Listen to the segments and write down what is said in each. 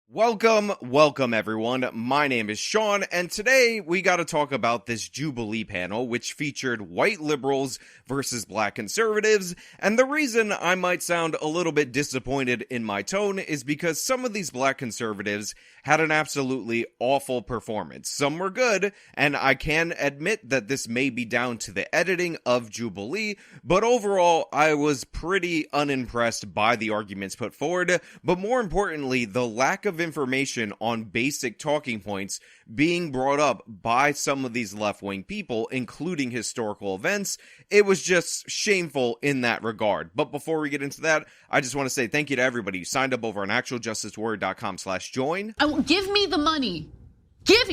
Welcome everyone. My name is Sean, and today we got to talk about this Jubilee panel, which featured white liberals versus black conservatives. And the reason I might sound a little bit disappointed in my tone is because some of these black conservatives had an absolutely awful performance. Some were good, and I can admit that this may be down to the editing of Jubilee, but overall I was pretty unimpressed by the arguments put forward, but more importantly, the lack of information on basic talking points being brought up by some of these left-wing people, including historical events. It was just shameful in that regard. But before we get into that, I just want to say thank you to everybody who signed up over on actualjusticewarrior.com/join. Give me the money. Give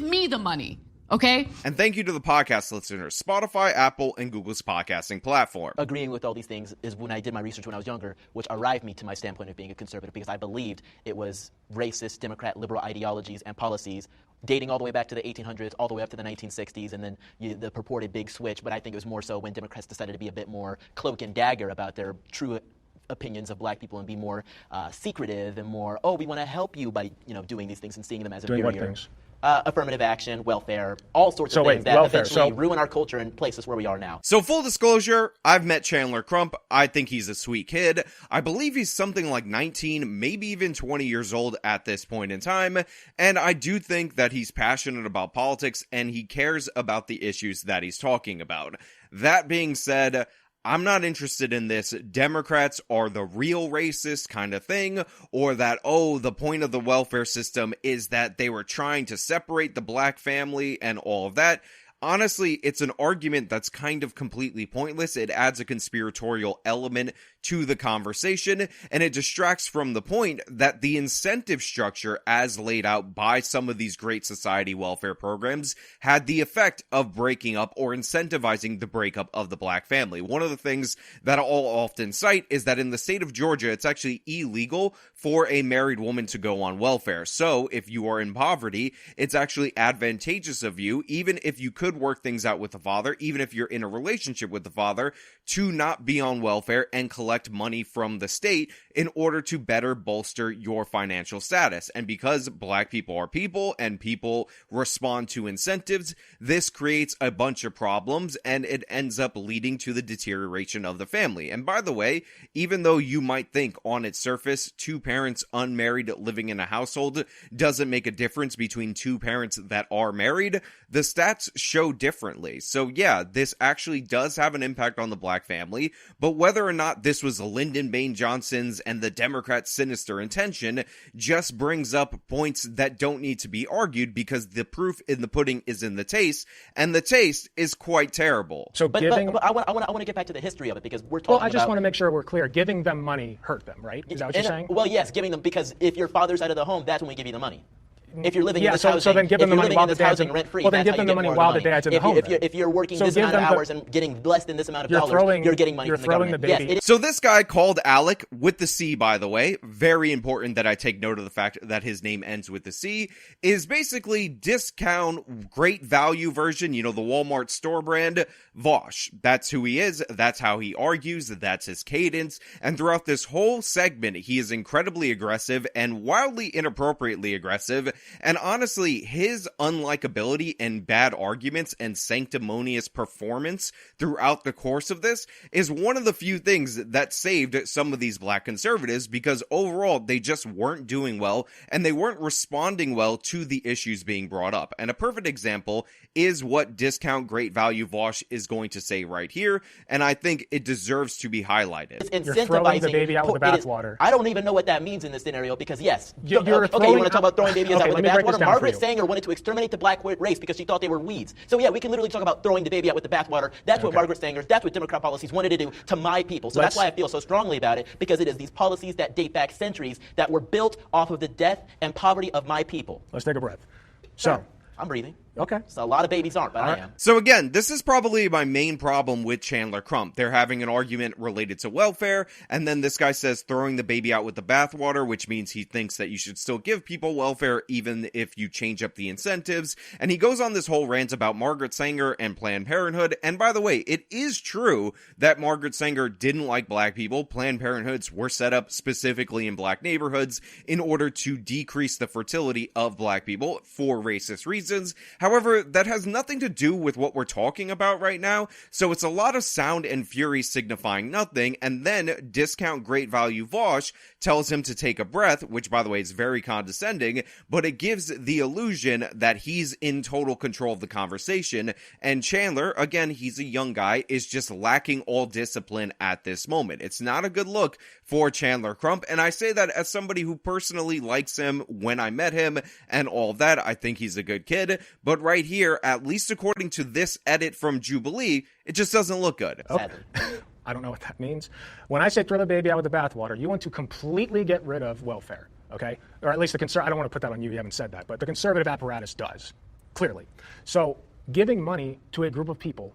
me the money. Okay? And thank you to the podcast listeners, Spotify, Apple, and Google's podcasting platform. Agreeing with all these things is when I did my research when I was younger, which arrived me to my standpoint of being a conservative, because I believed it was racist, Democrat, liberal ideologies and policies dating all the way back to the 1800s, all the way up to the 1960s, and then the purported big switch. But I think it was more so when Democrats decided to be a bit more cloak and dagger about their true opinions of black people and be more secretive and more, we want to help you by doing these things and seeing them as inferior. Doing what things? Affirmative action, welfare, all sorts of things that eventually ruin our culture and place us where we are now. So full disclosure, I've met Chandler Crump. I think he's a sweet kid. I believe he's something like 19, maybe even 20 years old at this point in time. And I do think that he's passionate about politics and he cares about the issues that he's talking about. That being said, I'm not interested in this Democrats are the real racist kind of thing, or that, the point of the welfare system is that they were trying to separate the black family and all of that. Honestly, it's an argument that's kind of completely pointless. It adds a conspiratorial element to the conversation, and it distracts from the point that the incentive structure as laid out by some of these great society welfare programs had the effect of breaking up or incentivizing the breakup of the black family. One of the things that I'll often cite is that in the state of Georgia, it's actually illegal for a married woman to go on welfare. So if you are in poverty, it's actually advantageous of you, even if you could work things out with the father, even if you're in a relationship with the father, to not be on welfare and collect money from the state in order to better bolster your financial status. And because black people are people and people respond to incentives, this creates a bunch of problems and it ends up leading to the deterioration of the family. And by the way, even though you might think on its surface, two parents unmarried living in a household doesn't make a difference between two parents that are married, the stats show differently. So yeah, this actually does have an impact on the black family, but whether or not this was Lyndon Baines Johnson's and the Democrats' sinister intention just brings up points that don't need to be argued because the proof in the pudding is in the taste, and the taste is quite terrible. So but I want to get back to the history of it because we're talking about... Well, I just want to make sure we're clear. Giving them money hurt them, right? Is that what you're saying? Well, yes, giving them, because if your father's out of the home, that's when we give you the money. If you're living in this so housing, then give them the money while the dad's rent-free, well, then give them the money while the dad's in the home. If you're working this amount of hours and getting less than this amount of dollars, you're getting money from the government. Yes, so this guy called Alec, with the C, by the way, very important that I take note of the fact that his name ends with the C, is basically discount, great value version, the Walmart store brand, Vaush. That's who he is, that's how he argues, that's his cadence, and throughout this whole segment, he is incredibly aggressive and wildly inappropriately aggressive. And honestly, his unlikability and bad arguments and sanctimonious performance throughout the course of this is one of the few things that saved some of these black conservatives, because overall they just weren't doing well and they weren't responding well to the issues being brought up. And a perfect example is what discount great value Vaush is going to say right here, and I think it deserves to be highlighted. You're throwing the baby out with the bathwater. I don't even know what that means in this scenario because yes, you want to talk about throwing babies out with the bathwater? Margaret Sanger wanted to exterminate the black race because she thought they were weeds. So yeah, we can literally talk about throwing the baby out with the bathwater. That's what Margaret Sanger, that's what Democrat policies wanted to do to my people. So that's why I feel so strongly about it, because it is these policies that date back centuries that were built off of the death and poverty of my people. Let's take a breath. So, I'm breathing. Okay. So a lot of babies aren't, but I am. So again, this is probably my main problem with Chandler Crump. They're having an argument related to welfare, and then this guy says throwing the baby out with the bathwater, which means he thinks that you should still give people welfare even if you change up the incentives. And he goes on this whole rant about Margaret Sanger and Planned Parenthood. And by the way, it is true that Margaret Sanger didn't like black people. Planned Parenthoods were set up specifically in black neighborhoods in order to decrease the fertility of black people for racist reasons. However, that has nothing to do with what we're talking about right now, so it's a lot of sound and fury signifying nothing, and then discount great value Vaush tells him to take a breath, which by the way is very condescending, but it gives the illusion that he's in total control of the conversation, and Chandler, again, he's a young guy, is just lacking all discipline at this moment. It's not a good look for Chandler Crump, and I say that as somebody who personally likes him when I met him and all of that. I think he's a good kid, but right here, at least according to this edit from Jubilee, it just doesn't look good. Okay. I don't know what that means. When I say throw the baby out with the bathwater, you want to completely get rid of welfare, okay? Or at least I don't want to put that on you, you haven't said that, but the conservative apparatus does, clearly. So giving money to a group of people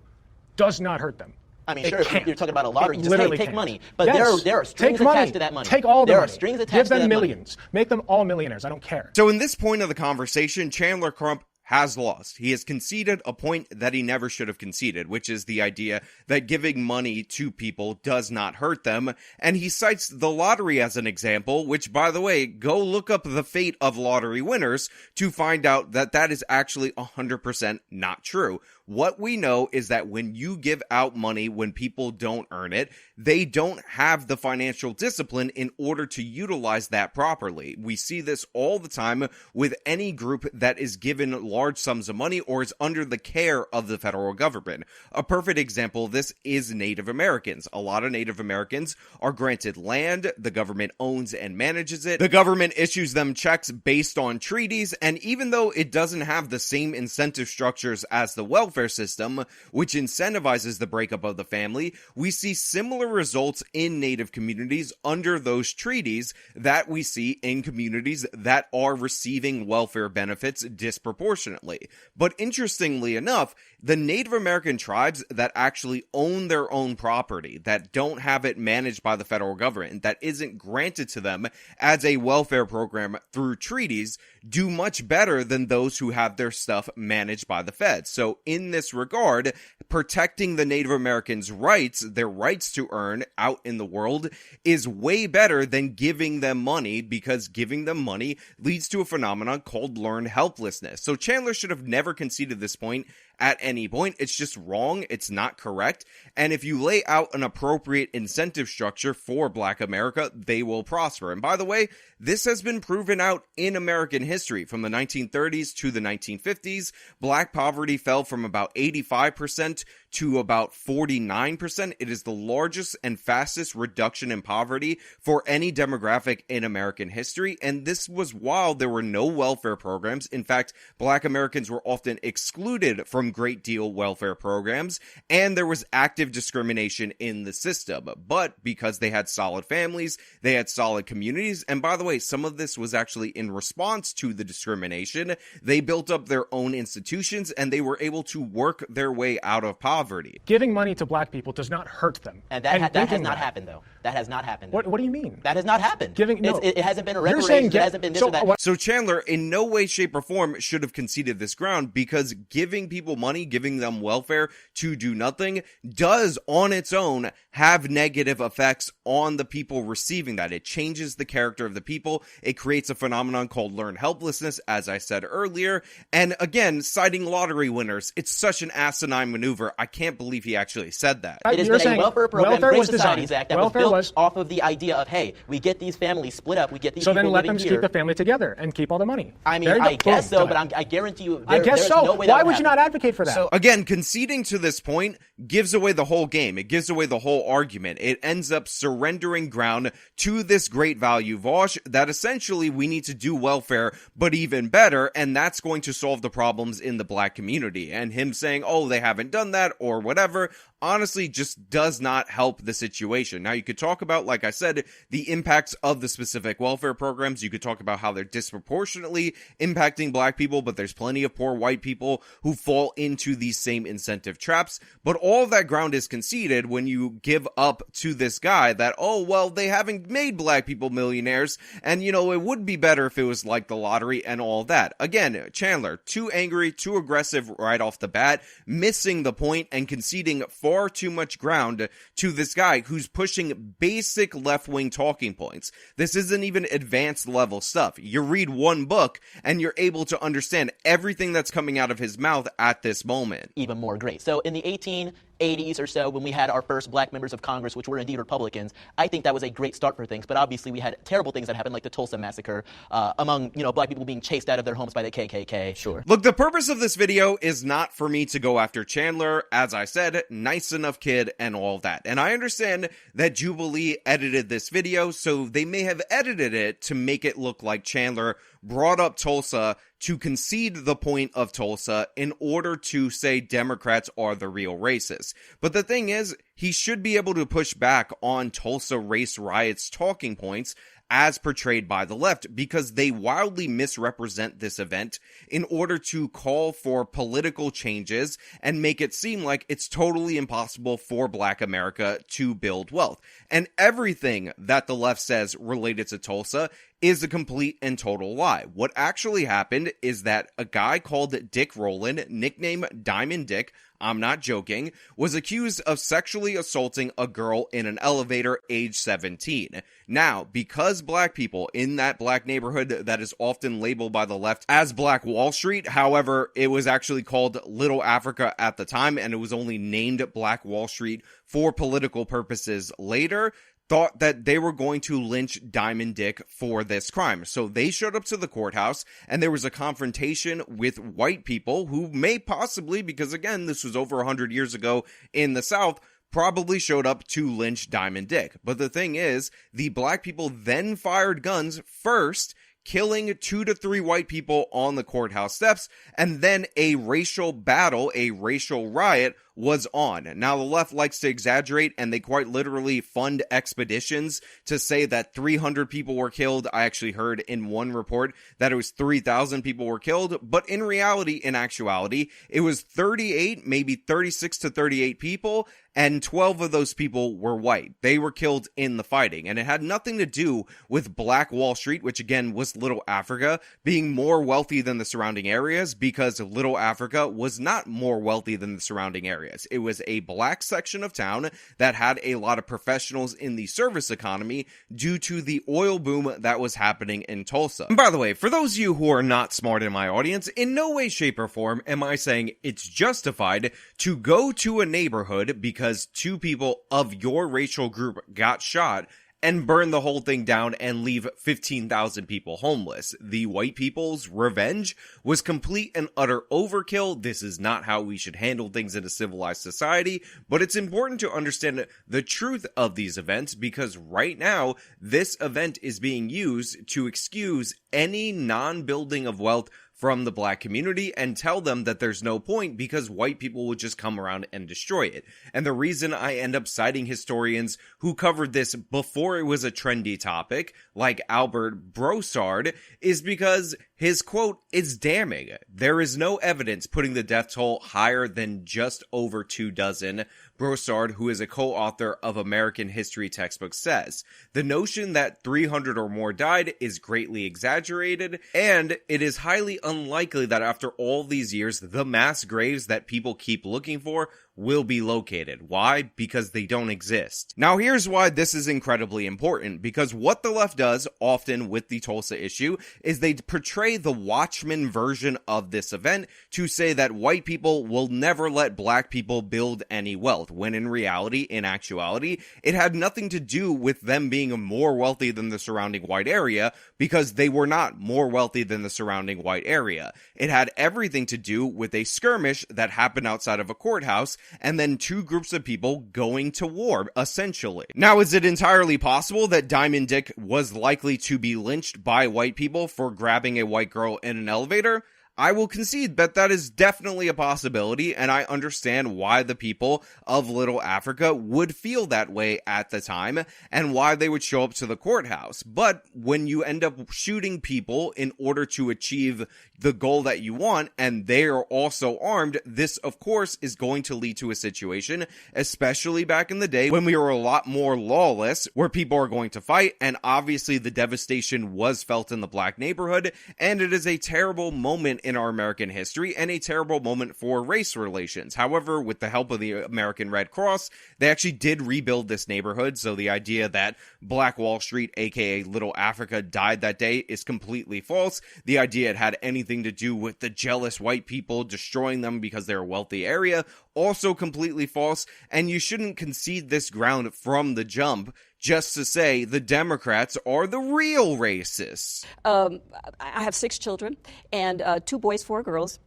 does not hurt them. I mean, sure, if you're talking about a lottery, just hey, take money. But yes. there are strings attached to that money. Take all the money. There are strings attached Give to that them money. millions. Make them all millionaires. I don't care. So in this point of the conversation, Chandler Crump has lost. He has conceded a point that he never should have conceded, which is the idea that giving money to people does not hurt them. And he cites the lottery as an example, which, by the way, go look up the fate of lottery winners to find out that that is actually 100% not true. What we know is that when you give out money when people don't earn it, they don't have the financial discipline in order to utilize that properly. We see this all the time with any group that is given large sums of money or is under the care of the federal government. A perfect example of this is Native Americans. A lot of Native Americans are granted land, the government owns and manages it, the government issues them checks based on treaties, and even though it doesn't have the same incentive structures as the welfare system, which incentivizes the breakup of the family, we see similar results in Native communities under those treaties that we see in communities that are receiving welfare benefits disproportionately. But interestingly enough, the Native American tribes that actually own their own property, that don't have it managed by the federal government, that isn't granted to them as a welfare program through treaties, do much better than those who have their stuff managed by the feds. So in this regard, protecting the Native Americans' rights, their rights to earn out in the world, is way better than giving them money, because giving them money leads to a phenomenon called learned helplessness. So Chandler should have never conceded this point at any point. It's just wrong. It's not correct. And if you lay out an appropriate incentive structure for Black America, they will prosper. And by the way, this has been proven out in American history. From the 1930s to the 1950s, Black poverty fell from about 85% to about 49%. It is the largest and fastest reduction in poverty for any demographic in American history. And this was while there were no welfare programs. In fact, Black Americans were often excluded from great deal welfare programs, and there was active discrimination in the system. But because they had solid families, they had solid communities, and by the way, some of this was actually in response to the discrimination, they built up their own institutions, and they were able to work their way out of poverty. Giving money to black people does not hurt them. And that has not happened, though. That has not happened. What do you mean? That has not happened. It hasn't been a reparation. It hasn't been this or that. So Chandler, in no way, shape, or form, should have conceded this ground, because giving people money, giving them welfare to do nothing, does on its own have negative effects on the people receiving that. It changes the character of the people. It creates a phenomenon called learned helplessness, as I said earlier. And again, citing lottery winners, it's such an asinine maneuver. I can't believe he actually said that. It has been a welfare program, Great Societies Act, that was built off of the idea of, hey, we get these families split up, we get these people living here. So then let them keep the family together and keep all the money. I mean, I guess so, but I guarantee you there's no way that Why would you not advocate for that? So again, conceding to this point gives away the whole game. It gives away the whole argument. It ends up surrendering ground to this great value Vaush that essentially we need to do welfare, but even better, and that's going to solve the problems in the black community. And him saying, oh, they haven't done that or whatever, honestly just does not help the situation. Now, you could talk about, like I said, the impacts of the specific welfare programs. You could talk about how they're disproportionately impacting black people, but there's plenty of poor white people who fall into these same incentive traps. But all of that ground is conceded when you give up to this guy that, oh, well, they haven't made black people millionaires, and, you know, it would be better if it was like the lottery and all that. Again, Chandler, too angry, too aggressive right off the bat, missing the point and conceding far too much ground to this guy who's pushing basic left-wing talking points. This isn't even advanced level stuff. You read one book and you're able to understand everything that's coming out of his mouth at this moment. Even more great. So in the 1880s or so, when we had our first black members of Congress, which were indeed Republicans, I think that was a great start for things. But obviously we had terrible things that happened, like the Tulsa massacre, among, black people being chased out of their homes by the KKK. Sure. Look, the purpose of this video is not for me to go after Chandler. As I said, nice enough kid and all that. And I understand that Jubilee edited this video, so they may have edited it to make it look like Chandler brought up Tulsa to concede the point of Tulsa in order to say Democrats are the real racists. But the thing is, he should be able to push back on Tulsa race riots talking points as portrayed by the left, because they wildly misrepresent this event in order to call for political changes and make it seem like it's totally impossible for Black America to build wealth. And everything that the left says related to Tulsa is a complete and total lie. What actually happened is that a guy called Dick Rowland, nicknamed Diamond Dick, I'm not joking, was accused of sexually assaulting a girl in an elevator age 17. Now, because black people in that black neighborhood that is often labeled by the left as Black Wall Street, however, it was actually called Little Africa at the time, and it was only named Black Wall Street for political purposes later, thought that they were going to lynch Diamond Dick for this crime. So they showed up to the courthouse, and there was a confrontation with white people who may possibly, because again, this was over 100 years ago in the South, probably showed up to lynch Diamond Dick. But the thing is, the black people then fired guns first, killing 2 to 3 white people on the courthouse steps, and then a racial battle, a racial riot was on. Now, the left likes to exaggerate, and they quite literally fund expeditions to say that 300 people were killed. I actually heard in one report that it was 3,000 people were killed, but in reality, in actuality, it was 38, maybe 36 to 38 people, and 12 of those people were white. They were killed in the fighting, and it had nothing to do with Black Wall Street, which again was Little Africa, being more wealthy than the surrounding areas, because Little Africa was not more wealthy than the surrounding areas. It was a black section of town that had a lot of professionals in the service economy due to the oil boom that was happening in Tulsa. And by the way, for those of you who are not smart in my audience, in no way, shape, or form am I saying it's justified to go to a neighborhood because 2 people of your racial group got shot and burn the whole thing down and leave 15,000 people homeless. The white people's revenge was complete and utter overkill. This is not how we should handle things in a civilized society, but it's important to understand the truth of these events, because right now, this event is being used to excuse any non-building of wealth from the black community and tell them that there's no point because white people would just come around and destroy it. And the reason I end up citing historians who covered this before it was a trendy topic, like Albert Brossard, is because his quote is damning. There is no evidence putting the death toll higher than just over 2 dozen. Brossard, who is a co-author of American history textbooks, says, the notion that 300 or more died is greatly exaggerated, and it is highly unlikely that after all these years, the mass graves that people keep looking for will be located. Why? Because they don't exist. Now, here's why this is incredibly important, because what the left does often with the Tulsa issue is they portray the Watchmen version of this event to say that white people will never let black people build any wealth, when in reality, in actuality, it had nothing to do with them being more wealthy than the surrounding white area, because they were not more wealthy than the surrounding white area. It had everything to do with a skirmish that happened outside of a courthouse, and then 2 groups of people going to war, essentially. Now, is it entirely possible that Diamond Dick was likely to be lynched by white people for grabbing a white girl in an elevator? I will concede that that is definitely a possibility, and I understand why the people of Little Africa would feel that way at the time, and why they would show up to the courthouse. But when you end up shooting people in order to achieve the goal that you want, and they are also armed, this of course is going to lead to a situation, especially back in the day when we were a lot more lawless, where people are going to fight, and obviously the devastation was felt in the black neighborhood, and it is a terrible moment in our American history, and a terrible moment for race relations. However, with the help of the American Red Cross, they actually did rebuild this neighborhood, so the idea that Black Wall Street, aka Little Africa, died that day is completely false. The idea it had anything to do with the jealous white people destroying them because they're a wealthy area, also completely false, and you shouldn't concede this ground from the jump just to say the Democrats are the real racists. I have 6 children, and 2 boys, 4 girls.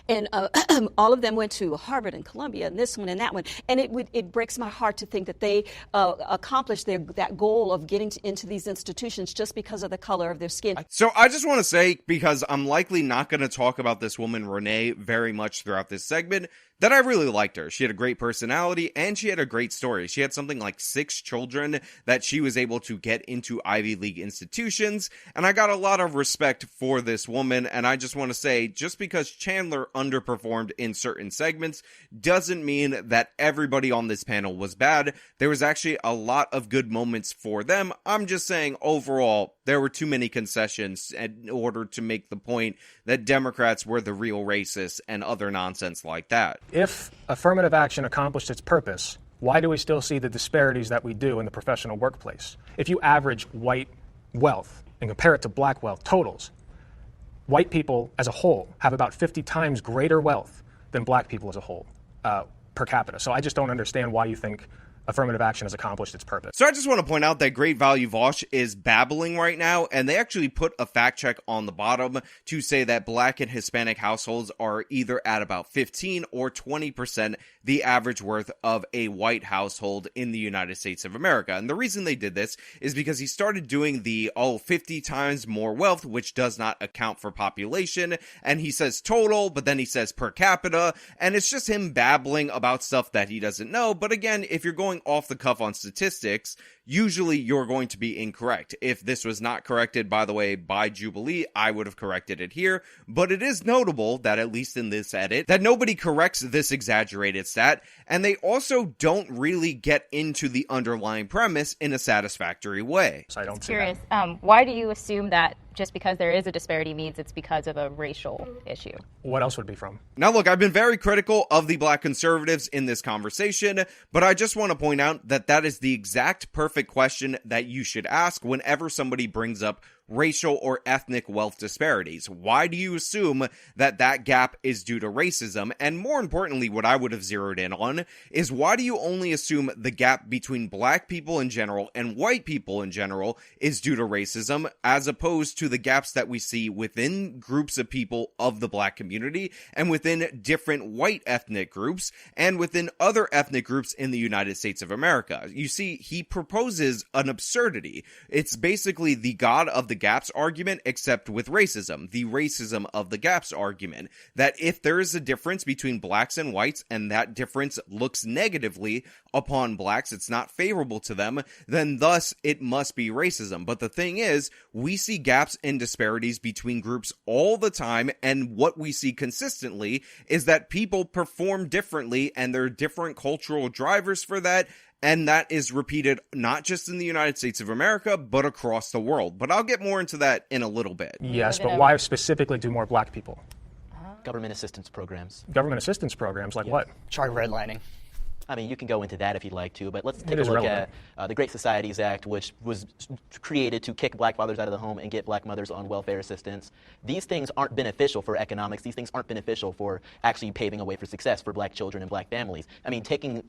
And all of them went to Harvard and Columbia and this one and that one. And it breaks my heart to think that they accomplished that goal of getting into these institutions just because of the color of their skin. So I just want to say, because I'm likely not going to talk about this woman, Renee, very much throughout this segment, that I really liked her. She had a great personality, and she had a great story. She had something like 6 children that she was able to get into Ivy League institutions, and I got a lot of respect for this woman, and I just want to say, just because Chandler underperformed in certain segments doesn't mean that everybody on this panel was bad. There was actually a lot of good moments for them. I'm just saying, overall, there were too many concessions in order to make the point that Democrats were the real racists and other nonsense like that. If affirmative action accomplished its purpose, why do we still see the disparities that we do in the professional workplace? If you average white wealth and compare it to black wealth totals, white people as a whole have about 50 times greater wealth than black people as a whole per capita. So I just don't understand why you think affirmative action has accomplished its purpose. So I just want to point out that Great Value Vaush is babbling right now, and they actually put a fact check on the bottom to say that black and Hispanic households are either at about 15 or 20% the average worth of a white household in the United States of America. And the reason they did this is because he started doing the 50 times more wealth, which does not account for population, and he says total, but then he says per capita, and it's just him babbling about stuff that he doesn't know. But again, if you're going off the cuff on statistics, usually you're going to be incorrect. If this was not corrected, by the way, by Jubilee, I would have corrected it here. But it is notable that, at least in this edit, that nobody corrects this exaggerated stat, and they also don't really get into the underlying premise in a satisfactory way. So I don't see Curious, why do you assume that just because there is a disparity means it's because of a racial issue? What else would it be from? Now look, I've been very critical of the black conservatives in this conversation, but I just want to point out that that is the exact perfect question that you should ask whenever somebody brings up racial or ethnic wealth disparities. Why do you assume that that gap is due to racism? And more importantly, what I would have zeroed in on is, why do you only assume the gap between black people in general and white people in general is due to racism, as opposed to the gaps that we see within groups of people of the black community, and within different white ethnic groups, and within other ethnic groups in the United States of America? You see, he proposes an absurdity. It's basically the God of the gaps argument, except with racism. The racism of the gaps argument. That if there is a difference between blacks and whites, and that difference looks negatively upon blacks, it's not favorable to them, then thus it must be racism. But the thing is, we see gaps and disparities between groups all the time, and what we see consistently is that people perform differently, and there are different cultural drivers for that. And that is repeated not just in the United States of America, but across the world. But I'll get more into that in a little bit. Yes, but why specifically do more black people? Government assistance programs. Government assistance programs, like what? Child redlining. I mean, you can go into that if you'd like to, but let's take a is look relevant. at the Great Societies Act, which was created to kick black fathers out of the home and get black mothers on welfare assistance. These things aren't beneficial for economics. These things aren't beneficial for actually paving a way for success for black children and black families. I mean,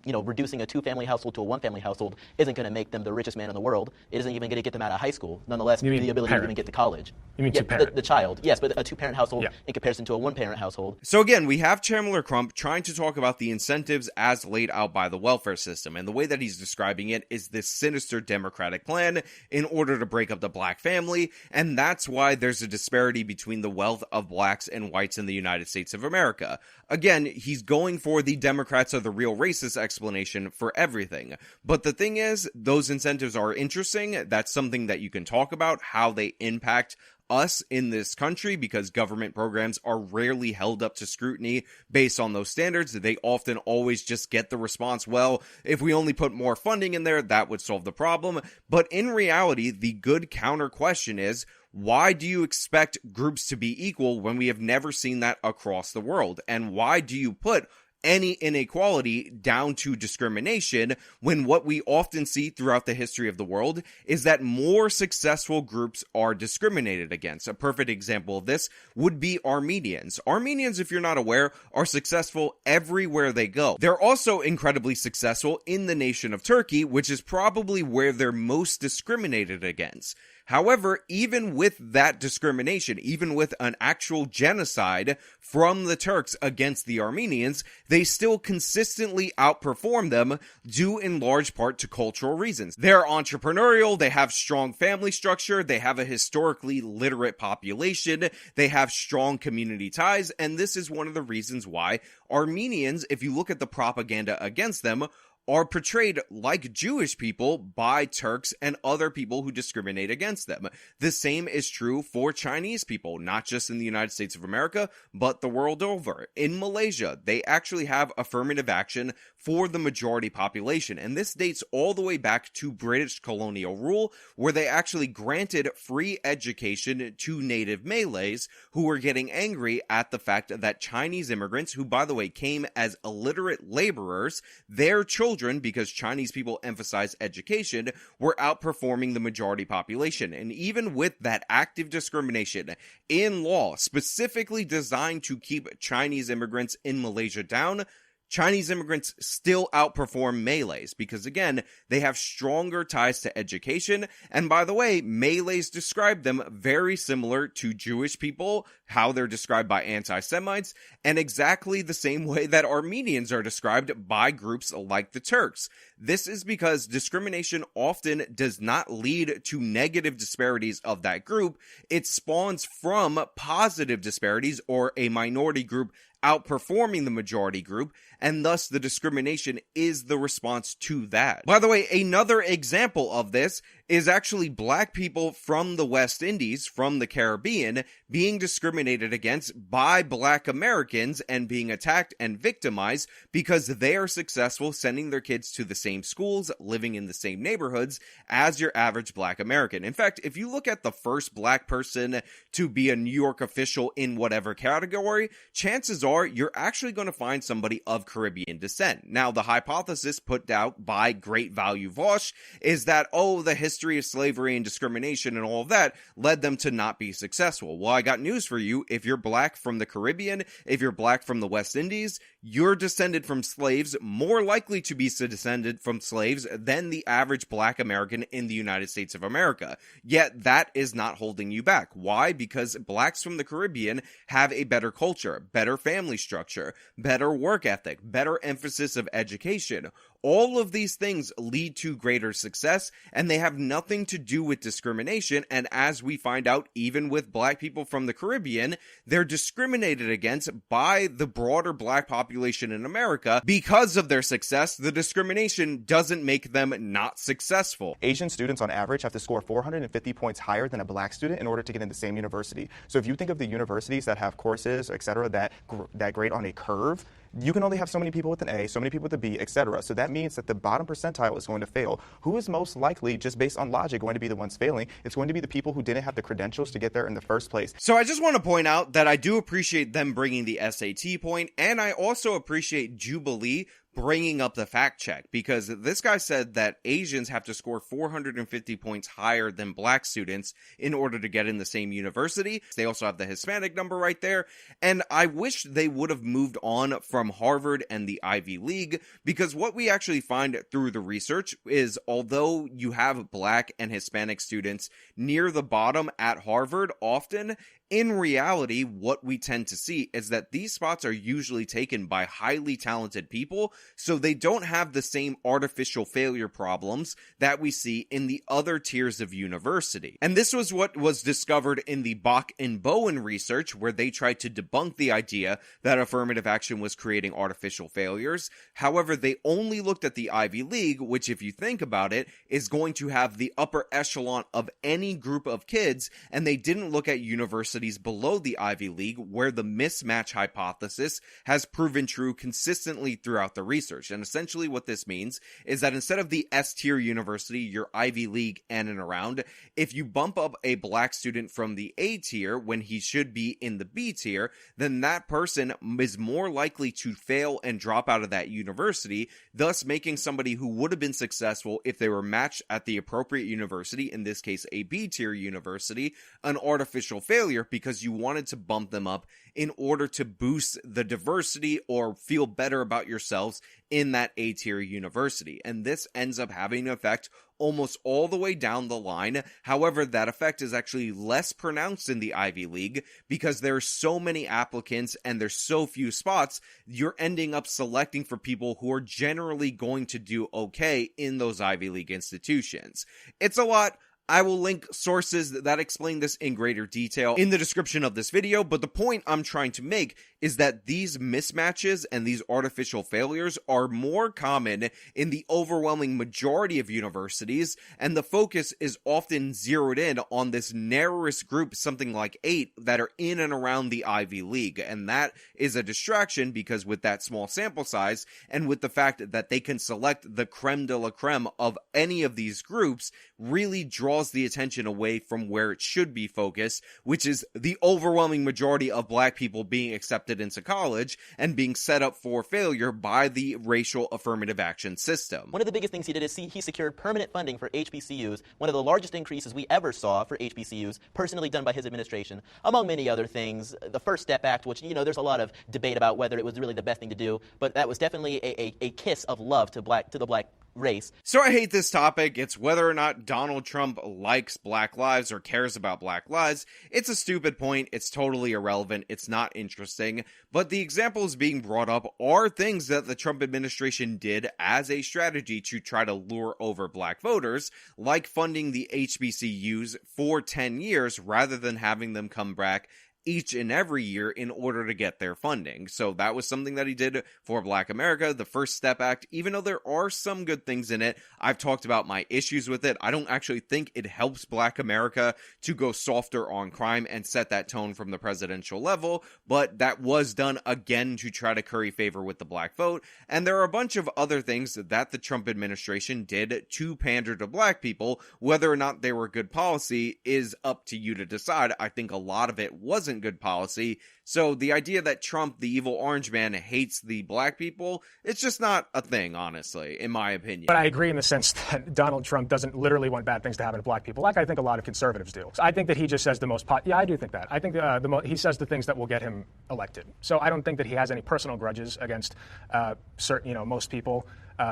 reducing a 2-family household to a 1-family household isn't going to make them the richest man in the world. It isn't even going to get them out of high school. Nonetheless, the ability to even get to college. You mean yeah, two-parent? The child, yes, but a 2-parent household Yeah. in comparison to a 1-parent household. So again, we have Chandler Crump trying to talk about the incentives as laid out out by the welfare system. And the way that he's describing it is this sinister Democratic plan in order to break up the black family. And that's why there's a disparity between the wealth of blacks and whites in the United States of America. Again, he's going for the Democrats are the real racist explanation for everything. But the thing is, those incentives are interesting. That's something that you can talk about, how they impact us in this country, because government programs are rarely held up to scrutiny based on those standards. They often always just get the response, well, if we only put more funding in there, that would solve the problem. But in reality, the good counter question is, why do you expect groups to be equal when we have never seen that across the world? And why do you put any inequality down to discrimination when what we often see throughout the history of the world is that more successful groups are discriminated against? A perfect example of this would be Armenians. Armenians, if you're not aware, are successful everywhere they go. They're also incredibly successful in the nation of Turkey, which is probably where they're most discriminated against. However, even with that discrimination, even with an actual genocide from the Turks against the Armenians, they still consistently outperform them due in large part to cultural reasons. They're entrepreneurial, they have strong family structure, they have a historically literate population, they have strong community ties, and this is one of the reasons why Armenians, if you look at the propaganda against them, are portrayed like Jewish people by Turks and other people who discriminate against them. The same is true for Chinese people, not just in the United States of America, but the world over. In Malaysia, they actually have affirmative action for the majority population, and this dates all the way back to British colonial rule, where they actually granted free education to native Malays who were getting angry at the fact that Chinese immigrants, who by the way came as illiterate laborers, their children, because Chinese people emphasize education, were outperforming the majority population. And even with that active discrimination in law, specifically designed to keep Chinese immigrants in Malaysia down, Chinese immigrants still outperform Malays because, again, they have stronger ties to education. And by the way, Malays describe them very similar to Jewish people, how they're described by anti-Semites, and exactly the same way that Armenians are described by groups like the Turks. This is because discrimination often does not lead to negative disparities of that group. It spawns from positive disparities, or a minority group outperforming the majority group, and thus the discrimination is the response to that. By the way, another example of this is actually black people from the West Indies, from the Caribbean, being discriminated against by black Americans and being attacked and victimized because they are successful sending their kids to the same schools, living in the same neighborhoods as your average black American. In fact, if you look at the first black person to be a New York official in whatever category, chances are you're actually going to find somebody of Caribbean descent. Now, the hypothesis put out by great value Vaush is that, the history of slavery and discrimination and all of that led them to not be successful. Well, I got news for you. If you're black from the Caribbean, if you're black from the West Indies, you're descended from slaves, more likely to be descended from slaves than the average black American in the United States of America. Yet that is not holding you back. Why? Because blacks from the Caribbean have a better culture, better family structure, better work ethic, better emphasis of education. All of these things lead to greater success, and they have nothing to do with discrimination. And as we find out, even with black people from the Caribbean, they're discriminated against by the broader black population in America. Because of their success, the discrimination doesn't make them not successful. Asian students on average have to score 450 points higher than a black student in order to get in the same university. So if you think of the universities that have courses, etc., that grade on a curve, you can only have so many people with an A, so many people with a B, etc. So that means that the bottom percentile is going to fail. Who is most likely, just based on logic, going to be the ones failing? It's going to be the people who didn't have the credentials to get there in the first place. So I just want to point out that I do appreciate them bringing the SAT point, and I also appreciate Jubilee bringing up the fact check, because this guy said that Asians have to score 450 points higher than black students in order to get in the same university. They also have the Hispanic number right there, and I wish they would have moved on from Harvard and the Ivy League, because what we actually find through the research is, although you have black and Hispanic students near the bottom at Harvard, often In reality, what we tend to see is that these spots are usually taken by highly talented people, so they don't have the same artificial failure problems that we see in the other tiers of university. And this was what was discovered in the Bach and Bowen research, where they tried to debunk the idea that affirmative action was creating artificial failures. However, they only looked at the Ivy League, which, if you think about it, is going to have the upper echelon of any group of kids, and they didn't look at universities below the Ivy League, where the mismatch hypothesis has proven true consistently throughout the research. And essentially what this means is that instead of the S-tier university, your Ivy League and around, if you bump up a black student from the A tier when he should be in the B tier, then that person is more likely to fail and drop out of that university, thus making somebody who would have been successful if they were matched at the appropriate university, in this case a B tier university, an artificial failure, because you wanted to bump them up in order to boost the diversity or feel better about yourselves in that A tier university. And this ends up having an effect almost all the way down the line. However, that effect is actually less pronounced in the Ivy League because there's so many applicants and there's so few spots. You're ending up selecting for people who are generally going to do okay in those Ivy League institutions. It's a lot. I will link sources that explain this in greater detail in the description of this video, but the point I'm trying to make is that these mismatches and these artificial failures are more common in the overwhelming majority of universities, and the focus is often zeroed in on this narrowest group, something like 8, that are in and around the Ivy League, and that is a distraction because with that small sample size, and with the fact that they can select the creme de la creme of any of these groups, really draws the attention away from where it should be focused, which is the overwhelming majority of black people being accepted into college and being set up for failure by the racial affirmative action system. One of the biggest things he did is he secured permanent funding for HBCUs, one of the largest increases we ever saw for HBCUs, personally done by his administration, among many other things. The First Step Act, which, you know, there's a lot of debate about whether it was really the best thing to do, but that was definitely a kiss of love to the black race. So I hate this topic. It's whether or not Donald Trump likes black lives or cares about black lives. It's a stupid point. It's totally irrelevant. It's not interesting. But the examples being brought up are things that the Trump administration did as a strategy to try to lure over black voters, like funding the HBCUs for 10 years rather than having them come back each and every year in order to get their funding. So that was something that he did for Black America. The First Step Act, even though there are some good things in it, I've talked about my issues with it. I don't actually think it helps Black America to go softer on crime and set that tone from the presidential level, but that was done again to try to curry favor with the black vote. And there are a bunch of other things that the Trump administration did to pander to black people. Whether or not they were good policy is up to you to decide. I think a lot of it wasn't good policy. So the idea that Trump, the evil orange man, hates the black people, it's just not a thing, honestly, in my opinion. But I agree in the sense that Donald Trump doesn't literally want bad things to happen to black people, like I think a lot of conservatives do. So I think that he just says the most yeah, I do think that. I think he says the things that will get him elected. So I don't think that he has any personal grudges against most people.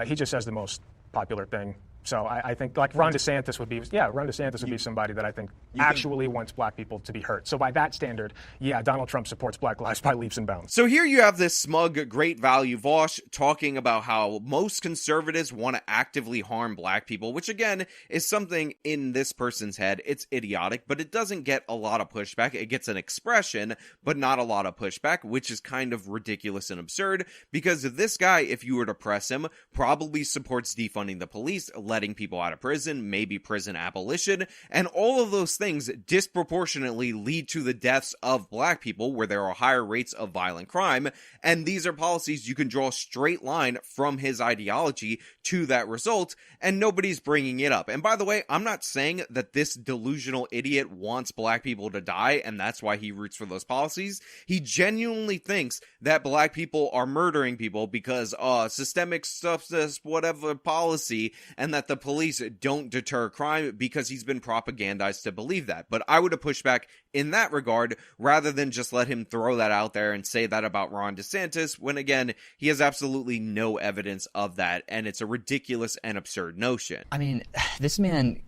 He just says the most popular thing. So I think like Ron DeSantis would be somebody that I think actually wants black people to be hurt. So by that standard, yeah, Donald Trump supports black lives by leaps and bounds. So here you have this smug, great value Vaush talking about how most conservatives want to actively harm black people, which again is something in this person's head. It's idiotic, but it doesn't get a lot of pushback. It gets an expression, but not a lot of pushback, which is kind of ridiculous and absurd because this guy, if you were to press him, probably supports defunding the police, letting people out of prison, maybe prison abolition, and all of those things disproportionately lead to the deaths of black people where there are higher rates of violent crime, and these are policies you can draw a straight line from his ideology to that result, and nobody's bringing it up. And by the way, I'm not saying that this delusional idiot wants black people to die, and that's why he roots for those policies. He genuinely thinks that black people are murdering people because systemic substance whatever policy, and that the police don't deter crime because he's been propagandized to believe that. But I would have pushed back in that regard rather than just let him throw that out there and say that about Ron DeSantis when, again, he has absolutely no evidence of that, and it's a ridiculous and absurd notion. I mean, this man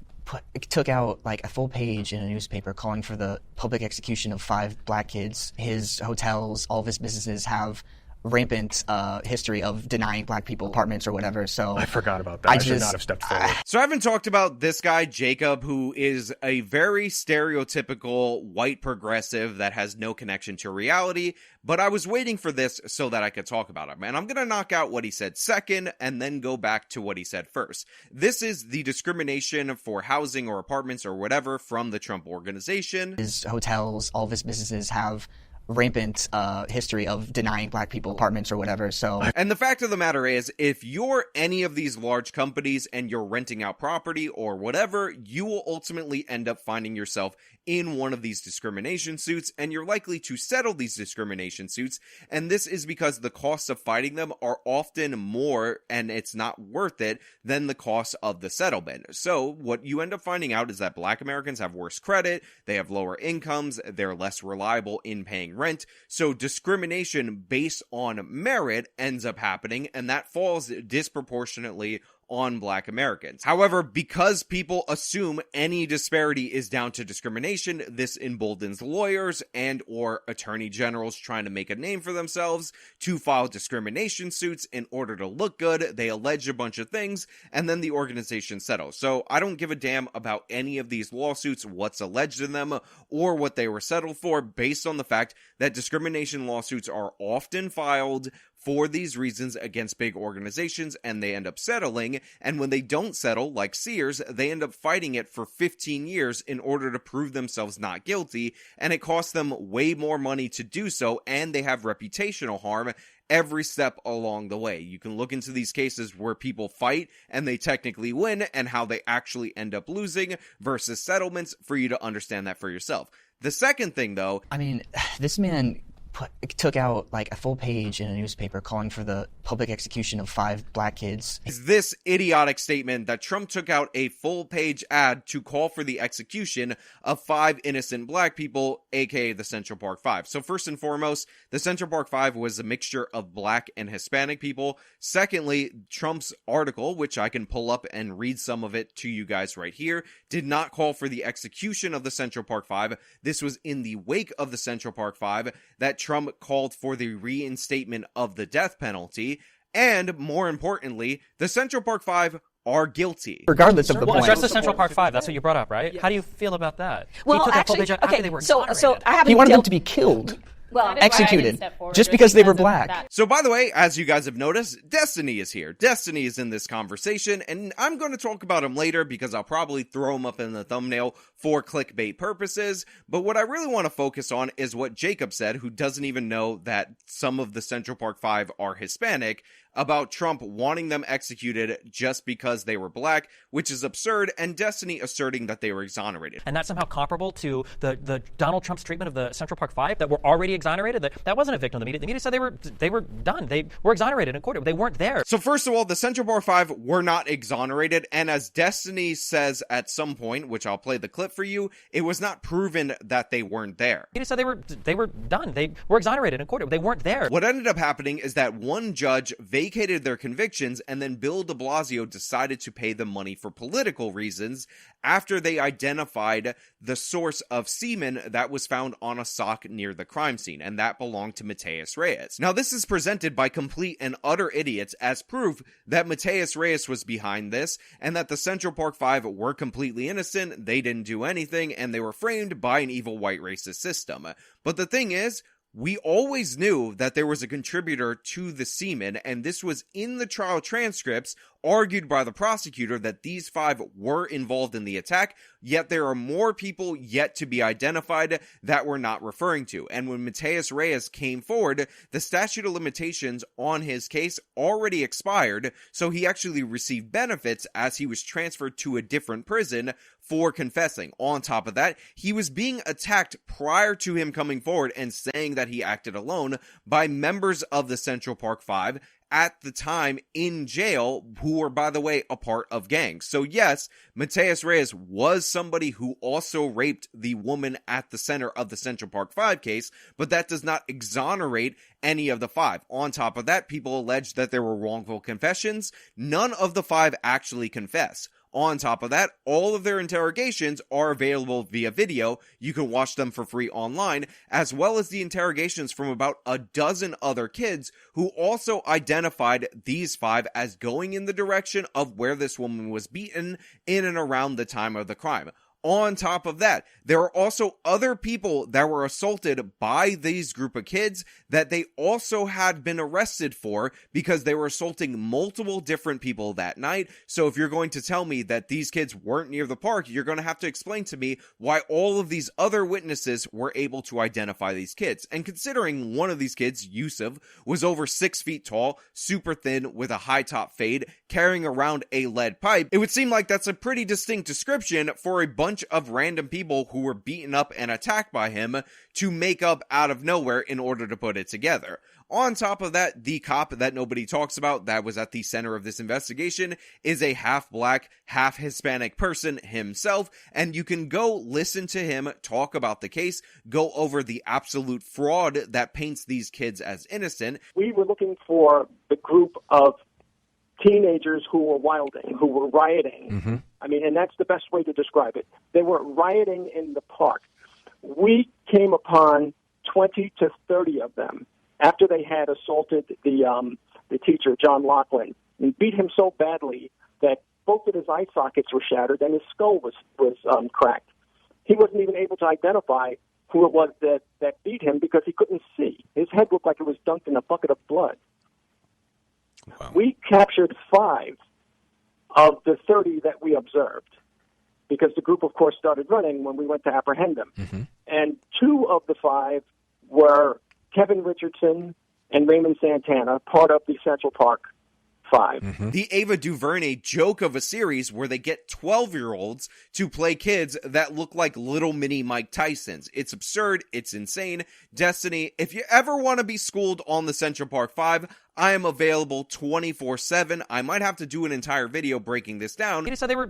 took out like a full page in a newspaper calling for the public execution of 5 black kids. His hotels, all of his businesses have rampant history of denying black people apartments or whatever. So I forgot about that. I should not have stepped forward. So I haven't talked about this guy, Jacob, who is a very stereotypical white progressive that has no connection to reality, but I was waiting for this so that I could talk about him. And I'm going to knock out what he said second and then go back to what he said first. This is the discrimination for housing or apartments or whatever from the Trump organization. His hotels, all of his businesses have rampant history of denying black people apartments or whatever. So, and the fact of the matter is, if you're any of these large companies and you're renting out property or whatever, you will ultimately end up finding yourself in one of these discrimination suits, and you're likely to settle these discrimination suits. And this is because the costs of fighting them are often more, and it's not worth it, than the cost of the settlement. So what you end up finding out is that black Americans have worse credit, they have lower incomes, they're less reliable in paying rent. So discrimination based on merit ends up happening, and that falls disproportionately on black Americans. However, because people assume any disparity is down to discrimination, this emboldens lawyers and or attorney generals trying to make a name for themselves to file discrimination suits in order to look good. They allege a bunch of things, and then the organization settles. So I don't give a damn about any of these lawsuits, what's alleged in them, or what they were settled for, based on the fact that discrimination lawsuits are often filed for these reasons against big organizations, and they end up settling. And when they don't settle, like Sears, they end up fighting it for 15 years in order to prove themselves not guilty, and it costs them way more money to do so, and they have reputational harm every step along the way. You can look into these cases where people fight and they technically win, and how they actually end up losing versus settlements, for you to understand that for yourself. The second thing, though, I mean, this man took out like a full page in a newspaper calling for the public execution of 5 black kids. Is this idiotic statement that Trump took out a full page ad to call for the execution of 5 innocent black people, aka the Central Park 5. So first and foremost, the Central Park 5 was a mixture of black and Hispanic people. Secondly, Trump's article, which I can pull up and read some of it to you guys right here, did not call for the execution of the Central Park 5. This was in the wake of the Central Park 5 that Trump called for the reinstatement of the death penalty. And more importantly, the Central Park 5 are guilty. Regardless of the point. Address the Central Park 5. That's what you brought up, right? Yes. How do you feel about that? Well, he took actually, that after they were so I haven't he wanted them to be killed. Well, executed just because they were black. So by the way, as you guys have noticed, Destiny is here. Destiny is in this conversation, and I'm going to talk about him later because I'll probably throw him up in the thumbnail for clickbait purposes. But what I really want to focus on is what Jacob said, who doesn't even know that some of the Central Park 5 are Hispanic, about Trump wanting them executed just because they were black, which is absurd, and Destiny asserting that they were exonerated. And that's somehow comparable to the Donald Trump's treatment of the Central Park 5 that were already exonerated. That wasn't a victim of the media. The media said they were done. They were exonerated in court. They weren't there. So first of all, the Central Park 5 were not exonerated, and as Destiny says at some point, which I'll play the clip for you, it was not proven that they weren't there. The media said they were done. They were exonerated in court. They weren't there. What ended up happening is that one judge vacated their convictions, and then Bill de Blasio decided to pay them money for political reasons after they identified the source of semen that was found on a sock near the crime scene, and that belonged to Mateus Reyes. Now, this is presented by complete and utter idiots as proof that Mateus Reyes was behind this, and that the Central Park 5 were completely innocent, they didn't do anything, and they were framed by an evil white racist system. But the thing is, we always knew that there was a contributor to the semen, and this was in the trial transcripts argued by the prosecutor that these 5 were involved in the attack, yet there are more people yet to be identified that we're not referring to. And when Mateus Reyes came forward, the statute of limitations on his case already expired, so he actually received benefits as he was transferred to a different prison for confessing. On top of that, he was being attacked prior to him coming forward and saying that he acted alone by members of the Central Park 5 at the time in jail, who were, by the way, a part of gangs. So yes, Mateus Reyes was somebody who also raped the woman at the center of the Central Park 5 case, but that does not exonerate any of the 5. On top of that, people allege that there were wrongful confessions. None of the 5 actually confess. On top of that, all of their interrogations are available via video. You can watch them for free online, as well as the interrogations from about a dozen other kids who also identified these 5 as going in the direction of where this woman was beaten in and around the time of the crime. On top of that, there are also other people that were assaulted by these group of kids that they also had been arrested for because they were assaulting multiple different people that night. So if you're going to tell me that these kids weren't near the park, you're going to have to explain to me why all of these other witnesses were able to identify these kids. And considering one of these kids, Yusuf, was over 6 feet tall, super thin with a high top fade, carrying around a lead pipe, it would seem like that's a pretty distinct description for a bunch of random people who were beaten up and attacked by him to make up out of nowhere in order to put it together. On top of that, the cop that nobody talks about that was at the center of this investigation is a half black, half Hispanic person himself, and you can go listen to him talk about the case, go over the absolute fraud that paints these kids as innocent. We were looking for the group of teenagers who were wilding, who were rioting. Mm-hmm. I mean, and that's the best way to describe it. They were rioting in the park. We came upon 20 to 30 of them after they had assaulted the teacher, John Laughlin, and beat him so badly that both of his eye sockets were shattered and his skull was cracked. He wasn't even able to identify who it was that beat him because he couldn't see. His head looked like it was dunked in a bucket of blood. Wow. We captured 5 of the 30 that we observed because the group, of course, started running when we went to apprehend them. Mm-hmm. And 2 of the 5 were Kevin Richardson and Raymond Santana, part of the Central Park 5. Mm-hmm. The Ava DuVernay joke of a series where they get 12-year-olds to play kids that look like little mini Mike Tysons. It's absurd. It's insane. Destiny, if you ever want to be schooled on the Central Park 5, I am available 24/7. I might have to do an entire video breaking this down. He just said they were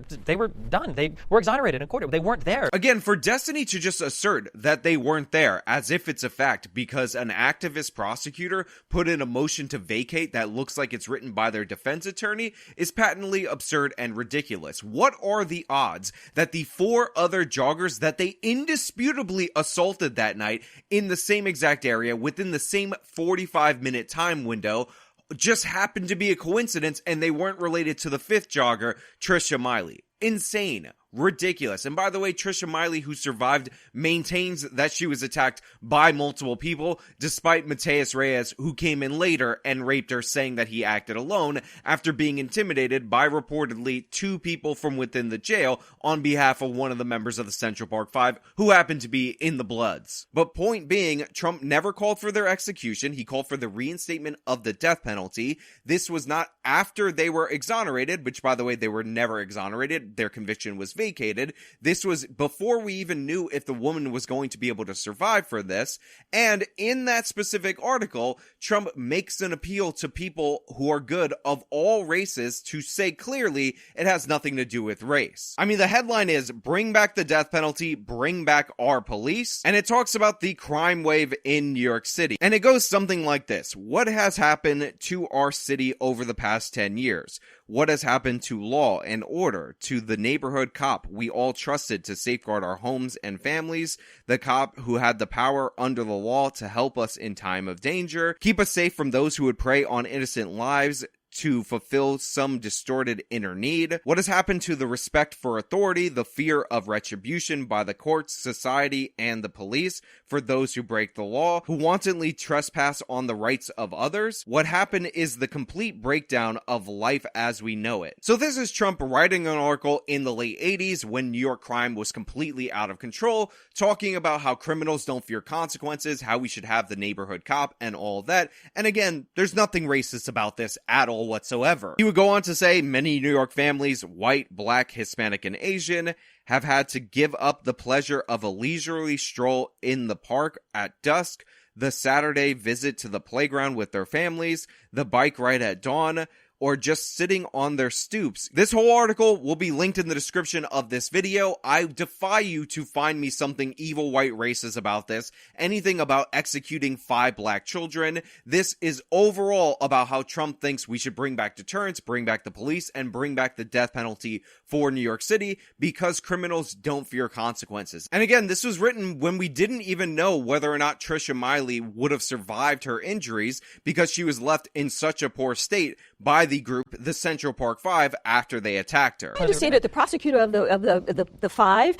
done. They were exonerated in court. They weren't there. Again, for Destiny to just assert that they weren't there as if it's a fact because an activist prosecutor put in a motion to vacate that looks like it's written by their defense attorney is patently absurd and ridiculous. What are the odds that the 4 other joggers that they indisputably assaulted that night in the same exact area within the same 45-minute time window just happened to be a coincidence and they weren't related to the 5th jogger, Trisha Miley? Insane. Ridiculous. And by the way, Trisha Miley, who survived, maintains that she was attacked by multiple people, despite Mateus Reyes, who came in later and raped her, saying that he acted alone after being intimidated by reportedly 2 people from within the jail on behalf of one of the members of the Central Park 5 who happened to be in the Bloods. But point being, Trump never called for their execution. He called for the reinstatement of the death penalty. This was not after they were exonerated, which, by the way, they were never exonerated. Their conviction was vacated. This was before we even knew if the woman was going to be able to survive for this. And in that specific article, Trump makes an appeal to people who are good of all races to say clearly it has nothing to do with race. I mean, the headline is "Bring back the death penalty, bring back our police." And it talks about the crime wave in New York City. And it goes something like this. What has happened to our city over the past 10 years? What has happened to law and order, to the neighborhood cop we all trusted to safeguard our homes and families, the cop who had the power under the law to help us in time of danger, keep us safe from those who would prey on innocent lives, to fulfill some distorted inner need? What has happened to the respect for authority, the fear of retribution by the courts, society, and the police for those who break the law, who wantonly trespass on the rights of others? What happened is the complete breakdown of life as we know it. So this is Trump writing an article in the late 80s when New York crime was completely out of control, talking about how criminals don't fear consequences, how we should have the neighborhood cop, and all that. And again, there's nothing racist about this at all whatsoever. He would go on to say many New York families, white, black, Hispanic, and Asian, have had to give up the pleasure of a leisurely stroll in the park at dusk, the Saturday visit to the playground with their families, the bike ride at dawn, or just sitting on their stoops. This whole article will be linked in the description of this video. I defy you to find me something evil white racist about this, anything about executing 5 black children. This is overall about how Trump thinks we should bring back deterrence, bring back the police, and bring back the death penalty for New York City because criminals don't fear consequences. And again, this was written when we didn't even know whether or not Trisha Miley would have survived her injuries because she was left in such a poor state by the group, the Central Park Five, after they attacked her. I understand that the prosecutor of the 5,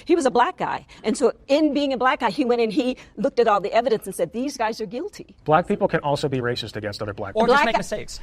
he was a black guy. And so in being a black guy, he went and he looked at all the evidence and said, these guys are guilty. Black people can also be racist against other black people. Or just make mistakes.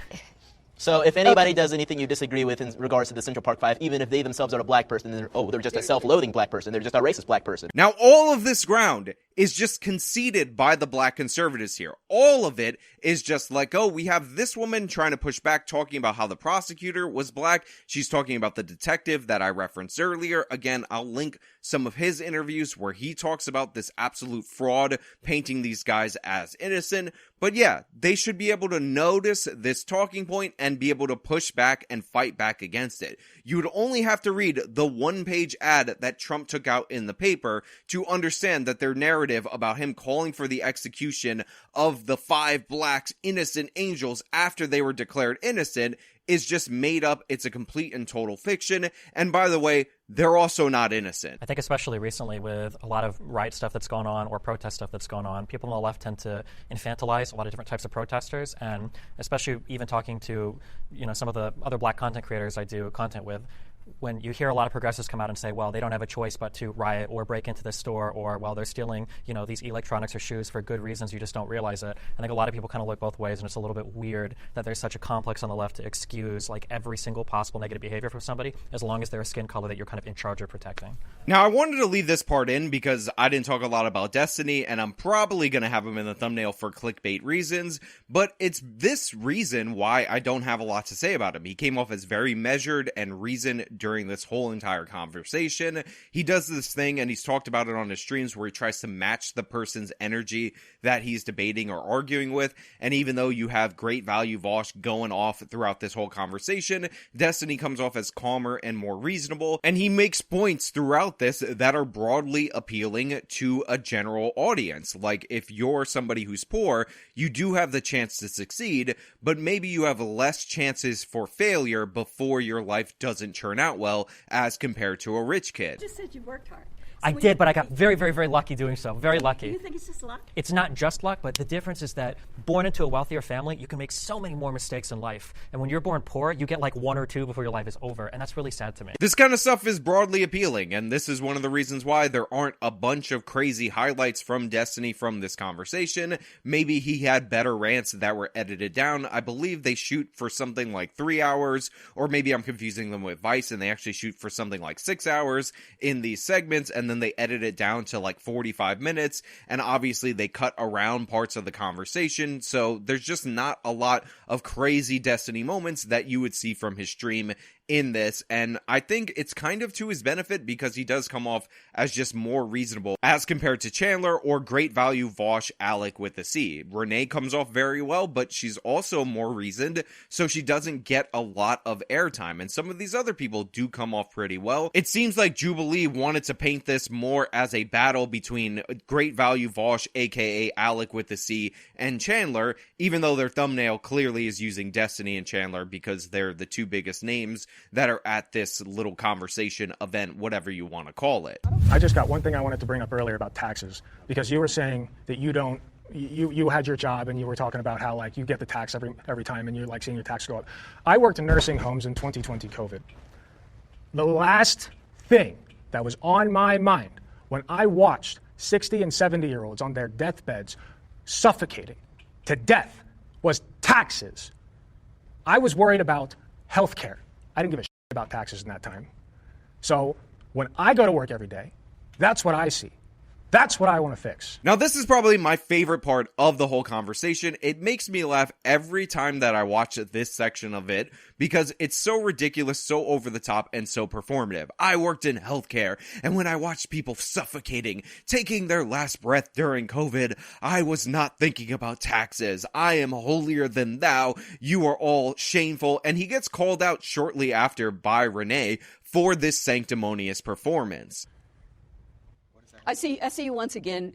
So if anybody does anything you disagree with in regards to the Central Park Five, even if they themselves are a black person, they're just a self-loathing black person, they're just a racist black person. Now, all of this ground is just conceded by the black conservatives here. All of it is just like, oh, we have this woman trying to push back, talking about how the prosecutor was black. She's talking about the detective that I referenced earlier. Again, I'll link some of his interviews where he talks about this absolute fraud, painting these guys as innocent. But yeah, they should be able to notice this talking point and be able to push back and fight back against it. You would only have to read the 1-page ad that Trump took out in the paper to understand that their narrative about him calling for the execution of the 5 blacks, innocent angels, after they were declared innocent is just made up. It's a complete and total fiction. And by the way, they're also not innocent. I think especially recently with a lot of riot stuff that's going on or protest stuff that's going on, people on the left tend to infantilize a lot of different types of protesters, and especially even talking to, some of the other black content creators I do content with, when you hear a lot of progressives come out and say, well, they don't have a choice but to riot or break into the store, or, well, they're stealing, these electronics or shoes for good reasons, you just don't realize it. I think a lot of people kind of look both ways, and it's a little bit weird that there's such a complex on the left to excuse like every single possible negative behavior from somebody as long as they're a skin color that you're kind of in charge of protecting. Now, I wanted to leave this part in because I didn't talk a lot about Destiny, and I'm probably going to have him in the thumbnail for clickbait reasons, but it's this reason why I don't have a lot to say about him. He came off as very measured and reasoned during this whole entire conversation. He does this thing, and he's talked about it on his streams, where he tries to match the person's energy that he's debating or arguing with. And even though you have great value Vaush going off throughout this whole conversation, Destiny comes off as calmer and more reasonable, and he makes points throughout this that are broadly appealing to a general audience. Like, if you're somebody who's poor, you do have the chance to succeed, but maybe you have less chances for failure before your life doesn't turn out well as compared to a rich kid. You just said you worked hard. I did, but I got very, very, very lucky doing so. Very lucky. Do you think it's just luck? It's not just luck, but the difference is that born into a wealthier family, you can make so many more mistakes in life. And when you're born poor, you get like 1 or 2 before your life is over. And that's really sad to me. This kind of stuff is broadly appealing, and this is one of the reasons why there aren't a bunch of crazy highlights from Destiny from this conversation. Maybe he had better rants that were edited down. I believe they shoot for something like 3 hours, or maybe I'm confusing them with Vice, and they actually shoot for something like 6 hours in these segments, and then they edit it down to like 45 minutes, and obviously they cut around parts of the conversation, so there's just not a lot of crazy Destiny moments that you would see from his stream in this, and I think it's kind of to his benefit because he does come off as just more reasonable as compared to Chandler or great value Vaush Alec with the C. Renee comes off very well, but she's also more reasoned, so she doesn't get a lot of airtime, and some of these other people do come off pretty well. It seems like Jubilee wanted to paint this more as a battle between great value Vaush, aka Alec with the C, and Chandler, even though their thumbnail clearly is using Destiny and Chandler because they're the 2 biggest names that are at this little conversation event, whatever you want to call it. I just got one thing I wanted to bring up earlier about taxes, because you were saying that you had your job and you were talking about how like you get the tax every time and you're like seeing your tax go up. I worked in nursing homes in 2020 COVID. The last thing that was on my mind when I watched 60 and 70-year-olds on their deathbeds suffocating to death was taxes. I was worried about health care. I didn't give a shit about taxes in that time. So when I go to work every day, that's what I see. That's what I want to fix. Now, this is probably my favorite part of the whole conversation. It makes me laugh every time that I watch this section of it because it's so ridiculous, so over the top, and so performative. I worked in healthcare, and when I watched people suffocating, taking their last breath during COVID, I was not thinking about taxes. I am holier than thou. You are all shameful. And he gets called out shortly after by Renee for this sanctimonious performance. I see you once again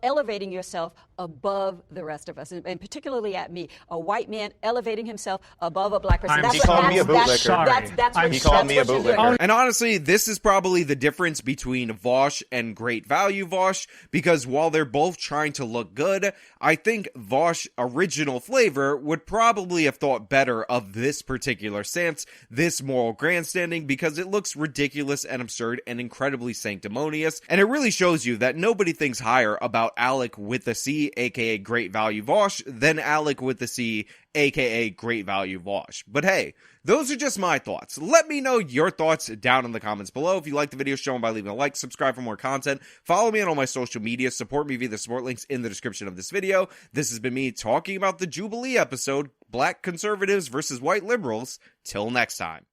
elevating yourself above the rest of us, and particularly at me, a white man elevating himself above a black person. He called me a bootlicker. He called me a bootlicker. And honestly, this is probably the difference between Vaush and Great Value Vaush, because while they're both trying to look good, I think Vaush original flavor would probably have thought better of this particular stance, this moral grandstanding, because it looks ridiculous and absurd and incredibly sanctimonious, and it really shows you that nobody thinks higher about Alec with the C, aka Great Value Vaush, than Alec with the C, aka Great Value Vaush. But hey, those are just my thoughts. Let me know your thoughts down in the comments below. If you like the video, show them by leaving a like, subscribe for more content, follow me on all my social media, support me via the support links in the description of this video. This has been me talking about the Jubilee episode, Black Conservatives versus White Liberals. Till next time.